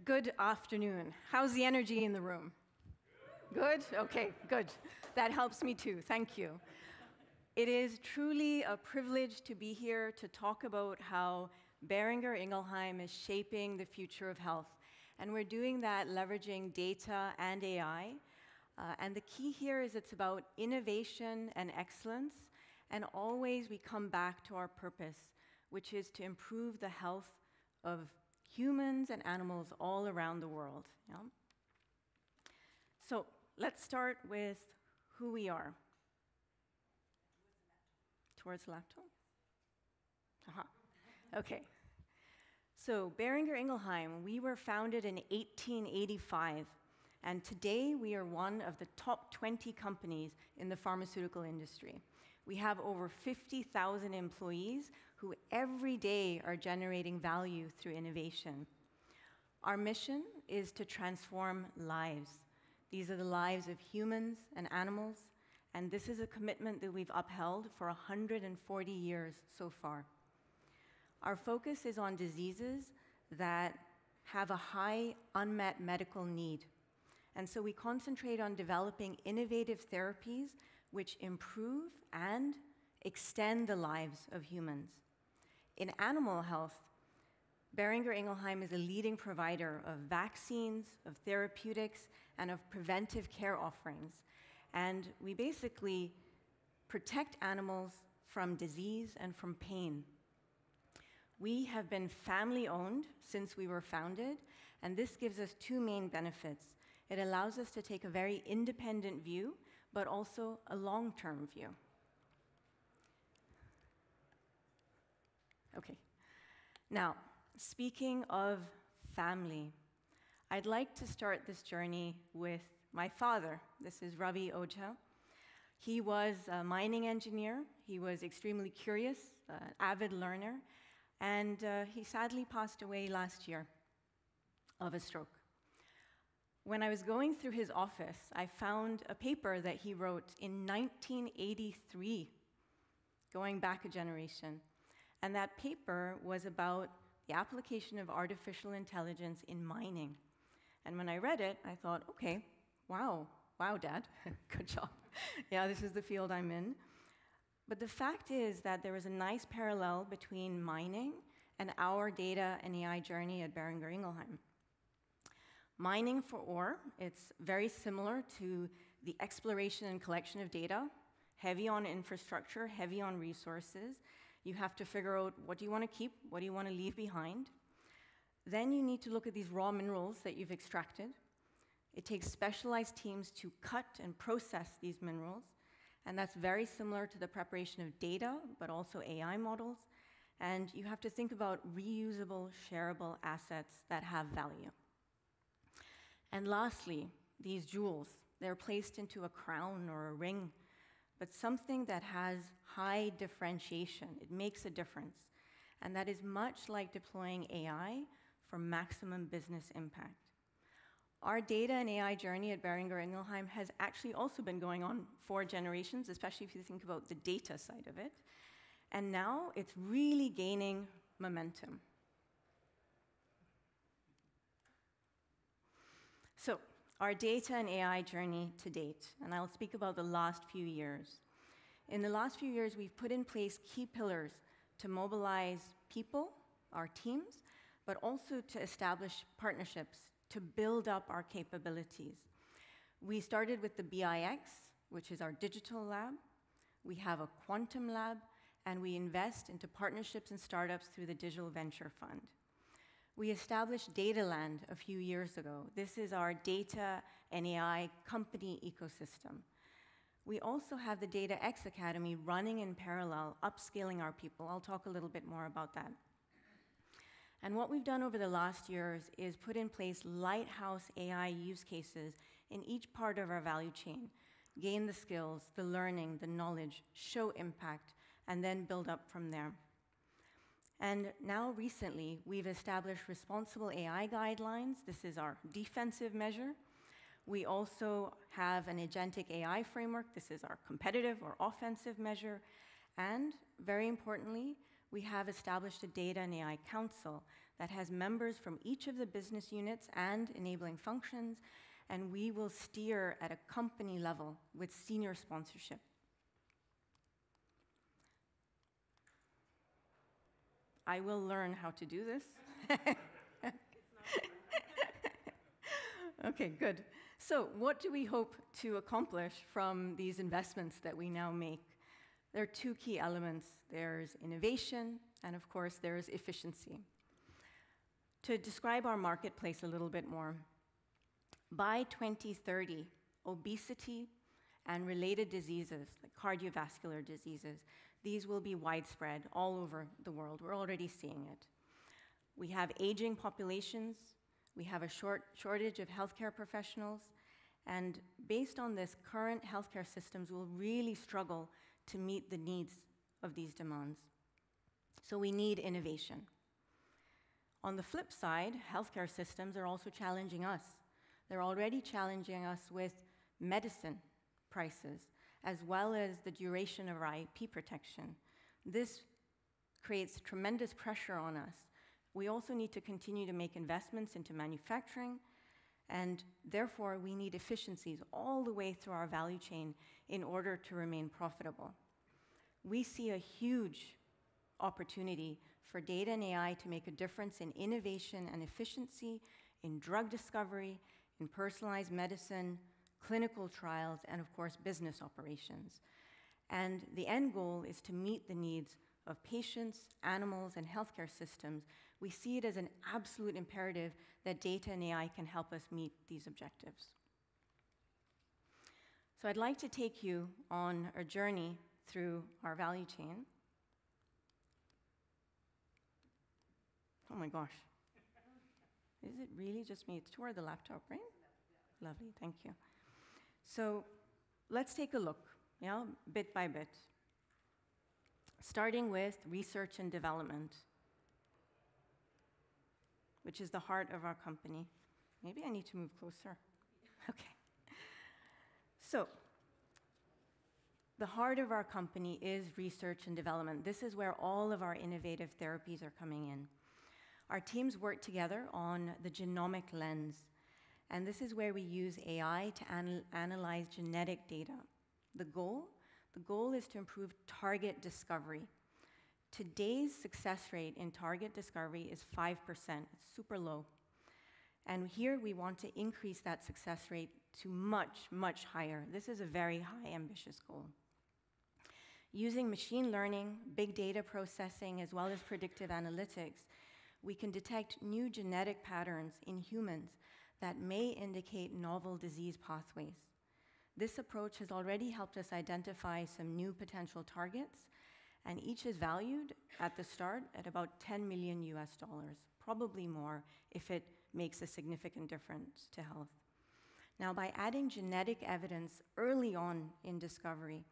Good afternoon. How's the energy in the room? Good? Okay, good. That helps me too. Thank you. It is truly a privilege to be here to talk about how Boehringer Ingelheim is shaping the future of health. And we're doing that leveraging data and AI. And the key here is it's about innovation and excellence. And always we come back to our purpose, which is to improve the health of humans and animals all around the world. Yeah? So let's start with who we are. Towards the laptop? Aha. Okay. So Boehringer Ingelheim, we were founded in 1885. And today we are one of the top 20 companies in the pharmaceutical industry. We have over 50,000 employees who every day are generating value through innovation. Our mission is to transform lives. These are the lives of humans and animals, and this is a commitment that we've upheld for 140 years so far. Our focus is on diseases that have a high unmet medical need. And so we concentrate on developing innovative therapies which improve and extend the lives of humans. In animal health, Boehringer Ingelheim is a leading provider of vaccines, of therapeutics, and of preventive care offerings. And we basically protect animals from disease and from pain. We have been family-owned since we were founded, and this gives us two main benefits. It allows us to take a very independent view, but also a long-term view. Okay. Now, speaking of family, I'd like to start this journey with my father. This is Ravi Ojha. He was a mining engineer. He was extremely curious, an avid learner, and he sadly passed away last year of a stroke. When I was going through his office, I found a paper that he wrote in 1983, going back a generation. And that paper was about the application of artificial intelligence in mining. And when I read it, I thought, okay, wow, Dad, good job. Yeah, this is the field I'm in. But the fact is that there is a nice parallel between mining and our data and AI journey at Boehringer Ingelheim. Mining for ore, it's very similar to the exploration and collection of data, heavy on infrastructure, heavy on resources. You have to figure out what do you want to keep, what do you want to leave behind. Then you need to look at these raw minerals that you've extracted. It takes specialized teams to cut and process these minerals, and that's very similar to the preparation of data, but also AI models. And you have to think about reusable, shareable assets that have value. And lastly, these jewels, they're placed into a crown or a ring, but something that has high differentiation. It makes a difference. And that is much like deploying AI for maximum business impact. Our data and AI journey at Boehringer Ingelheim has actually also been going on 4 generations, especially if you think about the data side of it. And now it's really gaining momentum. So, our data and AI journey to date, and I'll speak about the last few years. In the last few years, we've put in place key pillars to mobilize people, our teams, but also to establish partnerships to build up our capabilities. We started with the BIX, which is our digital lab. We have a quantum lab, and we invest into partnerships and startups through the Digital Venture Fund. We established Dataland a few years ago. This is our data and AI company ecosystem. We also have the DataX Academy running in parallel, upskilling our people. I'll talk a little bit more about that. And what we've done over the last years is put in place lighthouse AI use cases in each part of our value chain, gain the skills, the learning, the knowledge, show impact, and then build up from there. And now recently, we've established responsible AI guidelines. This is our defensive measure. We also have an agentic AI framework. This is our competitive or offensive measure. And very importantly, we have established a data and AI council that has members from each of the business units and enabling functions, and we will steer at a company level with senior sponsorship. I will learn how to do this. Okay, good. So what do we hope to accomplish from these investments that we now make? There are two key elements. There's innovation, and of course, there's efficiency. To describe our marketplace a little bit more, by 2030, obesity and related diseases, like cardiovascular diseases, these will be widespread all over the world. We're already seeing it. We have aging populations, we have a shortage of healthcare professionals, and based on this, current healthcare systems will really struggle to meet the needs of these demands. So we need innovation. On the flip side, healthcare systems are also challenging us. They're already challenging us with medicine prices, as well as the duration of our IP protection. This creates tremendous pressure on us. We also need to continue to make investments into manufacturing, and therefore we need efficiencies all the way through our value chain in order to remain profitable. We see a huge opportunity for data and AI to make a difference in innovation and efficiency, in drug discovery, in personalized medicine, clinical trials, and of course, business operations. And the end goal is to meet the needs of patients, animals, and healthcare systems. We see it as an absolute imperative that data and AI can help us meet these objectives. So I'd like to take you on a journey through our value chain. Oh my gosh. Is it really just me? It's toward the laptop, right? Lovely, thank you. So let's take a look, bit by bit. Starting with research and development, which is the heart of our company. Maybe I need to move closer. Okay. So, the heart of our company is research and development. This is where all of our innovative therapies are coming in. Our teams work together on the genomic lens, and this is where we use AI to analyze genetic data. The goal is to improve target discovery. Today's success rate in target discovery is 5%. It's super low. And here we want to increase that success rate to much, much higher. This is a very high, ambitious goal. Using machine learning, big data processing, as well as predictive analytics, we can detect new genetic patterns in humans that may indicate novel disease pathways. This approach has already helped us identify some new potential targets, and each is valued at the start at about $10 million US, probably more if it makes a significant difference to health. Now, by adding genetic evidence early on in discovery,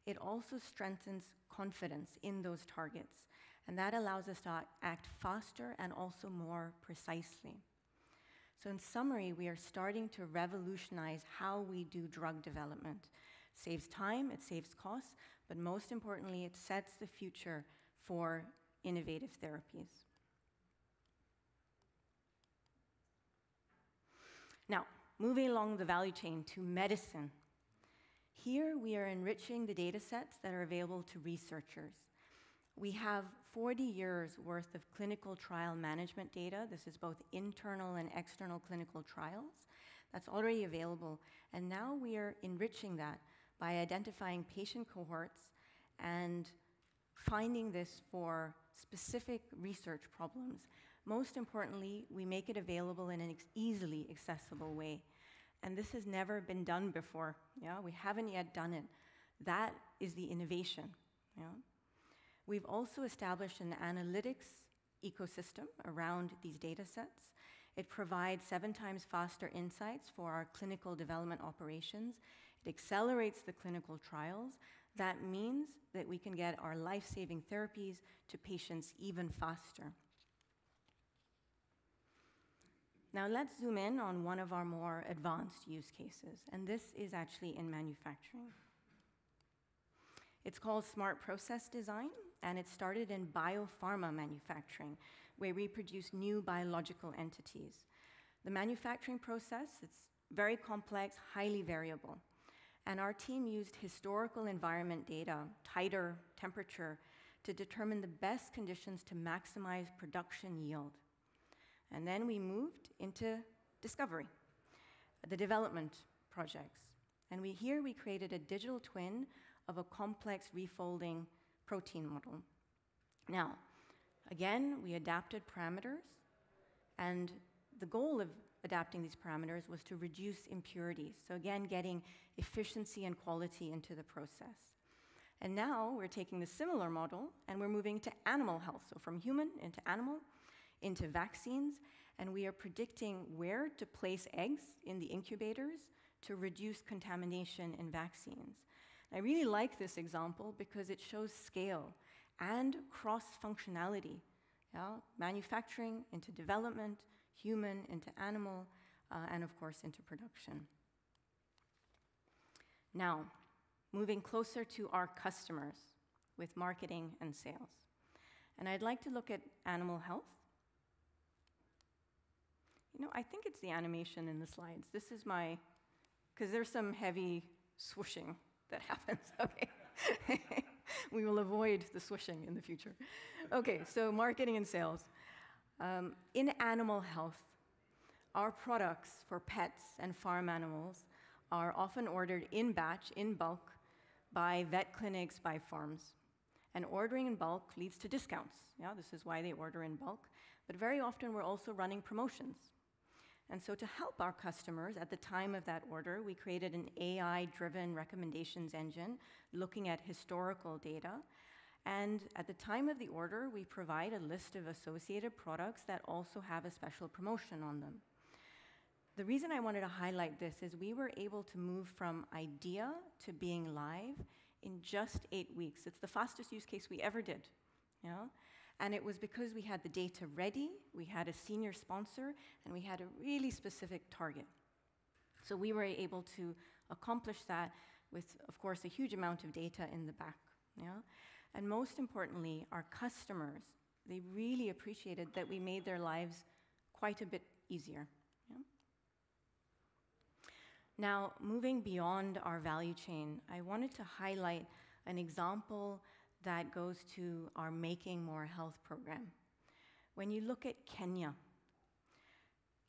it also strengthens confidence in those targets, and that allows us to act faster and also more precisely. So in summary, we are starting to revolutionize how we do drug development. It saves time, it saves costs, but most importantly, it sets the future for innovative therapies. Now, moving along the value chain to medicine. Here, we are enriching the data sets that are available to researchers. We have 40 years worth of clinical trial management data. This is both internal and external clinical trials. That's already available. And now we are enriching that by identifying patient cohorts and finding this for specific research problems. Most importantly, we make it available in an easily accessible way. And this has never been done before. We haven't yet done it. That is the innovation. We've also established an analytics ecosystem around these data sets. It provides 7 times faster insights for our clinical development operations. It accelerates the clinical trials. That means that we can get our life-saving therapies to patients even faster. Now let's zoom in on one of our more advanced use cases, and this is actually in manufacturing. It's called smart process design, and it started in biopharma manufacturing. where we produce new biological entities. The manufacturing process, it's very complex, highly variable. And our team used historical environment data, tidal temperature, to determine the best conditions to maximize production yield. And then we moved into discovery, the development projects. And here we created a digital twin of a complex refolding protein model. Now, again, we adapted parameters, and the goal of adapting these parameters was to reduce impurities. So again, getting efficiency and quality into the process. And now we're taking the similar model and we're moving to animal health. So from human into animal, into vaccines, and we are predicting where to place eggs in the incubators to reduce contamination in vaccines. I really like this example because it shows scale and cross-functionality. Yeah? Manufacturing into development, human into animal, and of course into production. Now, moving closer to our customers with marketing and sales. And I'd like to look at animal health. You know, I think it's the animation in the slides. This is my, because there's some heavy swooshing that happens, okay? We will avoid the swooshing in the future. Okay, so marketing and sales. In animal health, our products for pets and farm animals are often ordered in batch, in bulk, by vet clinics, by farms. And ordering in bulk leads to discounts. Yeah, this is why they order in bulk. But very often we're also running promotions. And so to help our customers at the time of that order, we created an AI-driven recommendations engine looking at historical data. And at the time of the order, we provide a list of associated products that also have a special promotion on them. The reason I wanted to highlight this is we were able to move from idea to being live in just 8 weeks. It's the fastest use case we ever did. You know? And it was because we had the data ready, we had a senior sponsor, and we had a really specific target. So we were able to accomplish that with, of course, a huge amount of data in the back. Yeah? And most importantly, our customers, they really appreciated that we made their lives quite a bit easier. Yeah? Now, moving beyond our value chain, I wanted to highlight an example that goes to our Making More Health program. When you look at Kenya,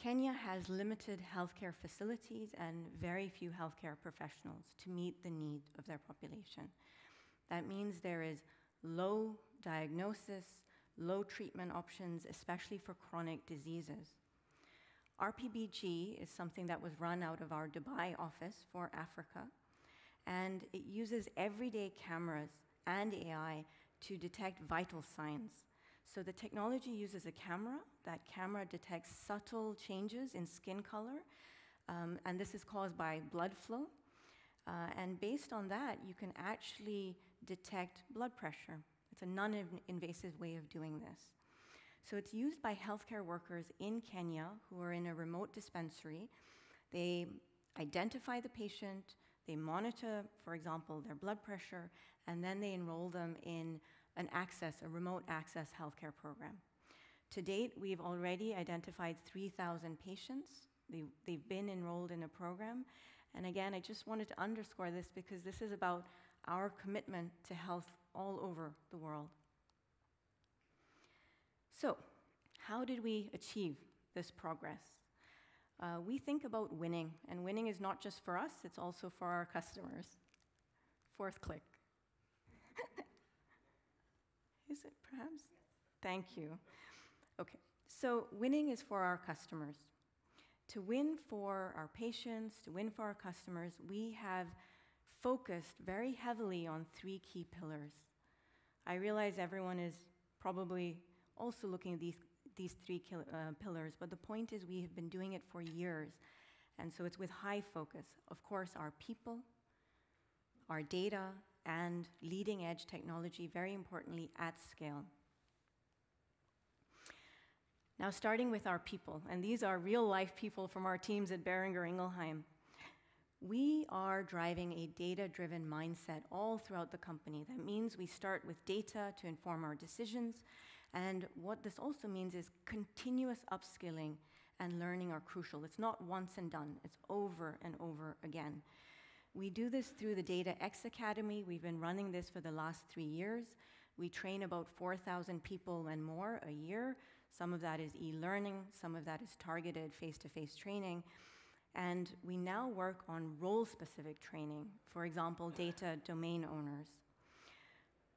Kenya has limited healthcare facilities and very few healthcare professionals to meet the need of their population. That means there is low diagnosis, low treatment options, especially for chronic diseases. RPBG is something that was run out of our Dubai office for Africa, and it uses everyday cameras and AI to detect vital signs. So the technology uses a camera. That camera detects subtle changes in skin color, and this is caused by blood flow. And based on that, you can actually detect blood pressure. It's a non-invasive way of doing this. So it's used by healthcare workers in Kenya who are in a remote dispensary. They identify the patient, they monitor, for example, their blood pressure, and then they enroll them in a remote access healthcare program. To date, we've already identified 3,000 patients. They've been enrolled in a program. And again, I just wanted to underscore this because this is about our commitment to health all over the world. So, how did we achieve this progress? We think about winning, and winning is not just for us, it's also for our customers. Fourth click. Is it perhaps? Yes. Thank you. Okay, so winning is for our customers. To win for our patients, to win for our customers, we have focused very heavily on 3 key pillars. I realize everyone is probably also looking at these 3 pillars, but the point is we have been doing it for years, and so it's with high focus. Of course, our people, our data, and leading-edge technology, very importantly, at scale. Now, starting with our people, and these are real-life people from our teams at Boehringer Ingelheim. We are driving a data-driven mindset all throughout the company. That means we start with data to inform our decisions, And what this also means is continuous upskilling and learning are crucial. It's not once and done, it's over and over again. We do this through the Data X Academy. We've been running this for the last 3 years. We train about 4,000 people and more a year. Some of that is e-learning, some of that is targeted face-to-face training. And we now work on role-specific training, for example, data domain owners.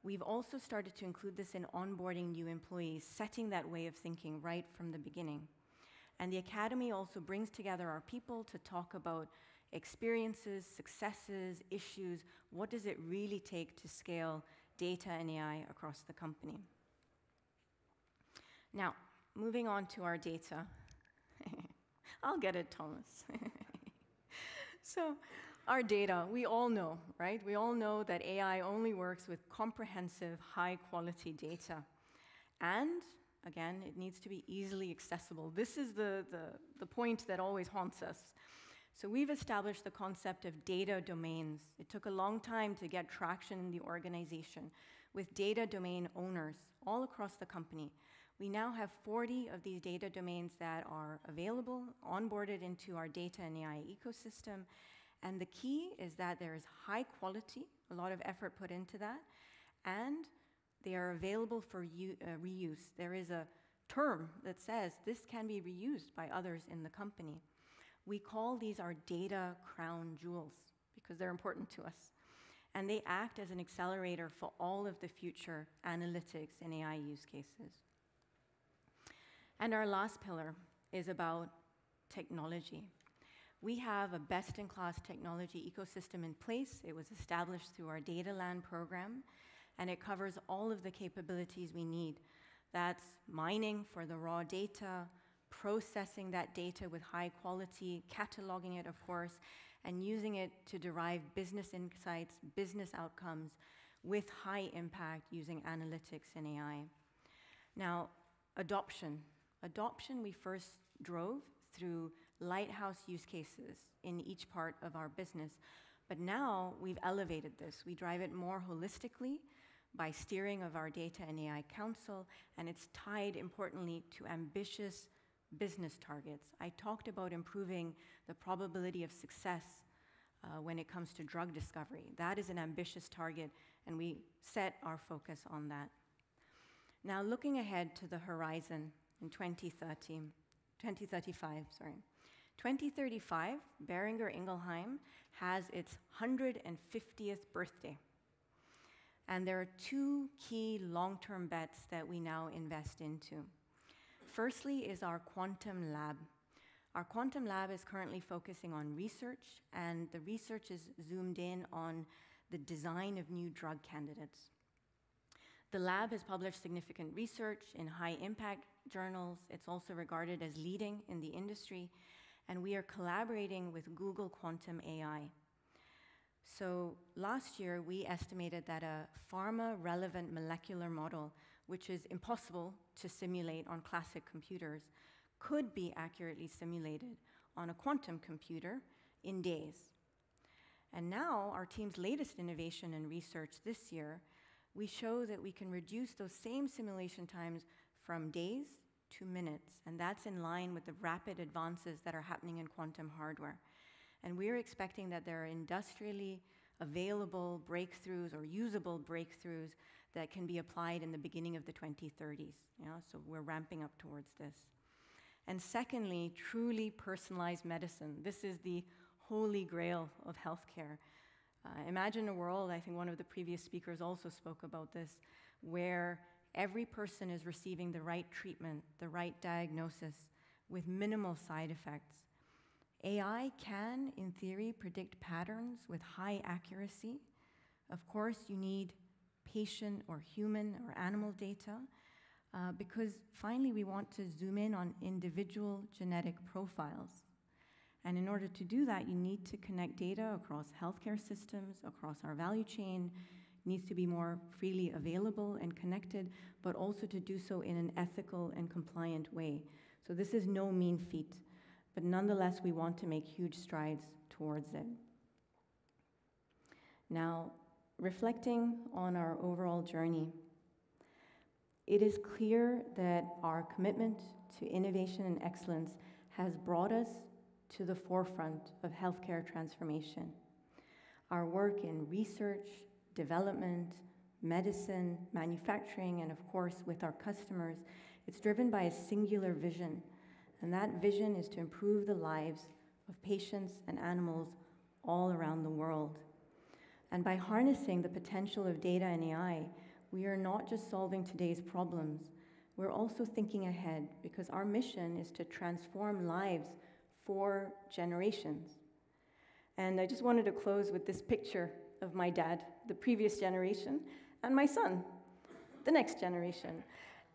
We've also started to include this in onboarding new employees, setting that way of thinking right from the beginning. And the Academy also brings together our people to talk about experiences, successes, issues. What does it really take to scale data and AI across the company? Now, moving on to our data. I'll get it, Thomas. So, our data, we all know, right? We all know that AI only works with comprehensive, high-quality data. And, again, it needs to be easily accessible. This is the point that always haunts us. So we've established the concept of data domains. It took a long time to get traction in the organization with data domain owners all across the company. We now have 40 of these data domains that are available, onboarded into our data and AI ecosystem. And the key is that there is high quality, a lot of effort put into that, and they are available for reuse. There is a term that says this can be reused by others in the company. We call these our data crown jewels because they're important to us. And they act as an accelerator for all of the future analytics and AI use cases. And our last pillar is about technology. We have a best-in-class technology ecosystem in place. It was established through our Data Land program, and it covers all of the capabilities we need. That's mining for the raw data, processing that data with high quality, cataloging it, of course, and using it to derive business insights, business outcomes with high impact using analytics and AI. Now, adoption. Adoption we first drove through lighthouse use cases in each part of our business. But now we've elevated this. We drive it more holistically by steering of our Data and AI Council, and it's tied, importantly, to ambitious business targets. I talked about improving the probability of success when it comes to drug discovery. That is an ambitious target, and we set our focus on that. Now, looking ahead to the horizon in 2035, 2035, Boehringer Ingelheim has its 150th birthday. And there are 2 key long-term bets that we now invest into. Firstly is our quantum lab. Our quantum lab is currently focusing on research, and the research is zoomed in on the design of new drug candidates. The lab has published significant research in high-impact journals. It's also regarded as leading in the industry, and we are collaborating with Google Quantum AI. So last year, we estimated that a pharma-relevant molecular model, which is impossible to simulate on classic computers, could be accurately simulated on a quantum computer in days. And now, our team's latest innovation and research this year, we show that we can reduce those same simulation times from days to minutes, and that's in line with the rapid advances that are happening in quantum hardware. And we're expecting that there are industrially available breakthroughs or usable breakthroughs that can be applied in the beginning of the 2030s. So we're ramping up towards this. And secondly, truly personalized medicine. This is the holy grail of healthcare. Imagine a world, I think one of the previous speakers also spoke about this, where every person is receiving the right treatment, the right diagnosis, with minimal side effects. AI can, in theory, predict patterns with high accuracy. Of course, you need patient or human or animal data, because finally we want to zoom in on individual genetic profiles. And in order to do that, you need to connect data across healthcare systems, across our value chain. It needs to be more freely available and connected, but also to do so in an ethical and compliant way. So this is no mean feat, but nonetheless, we want to make huge strides towards it. Now, reflecting on our overall journey, It is clear that our commitment to innovation and excellence has brought us to the forefront of healthcare transformation. Our work in research, development, medicine, manufacturing, and of course with our customers, it's driven by a singular vision, and that vision is to improve the lives of patients and animals all around the world. And by harnessing the potential of data and AI, we are not just solving today's problems, we're also thinking ahead, because our mission is to transform lives for generations. And I just wanted to close with this picture of my dad, the previous generation, and my son, the next generation.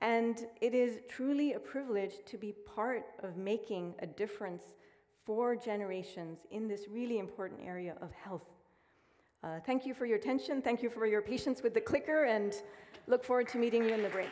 And it is truly a privilege to be part of making a difference for generations in this really important area of health. Thank you for your attention. Thank you for your patience with the clicker, and look forward to meeting you in the break.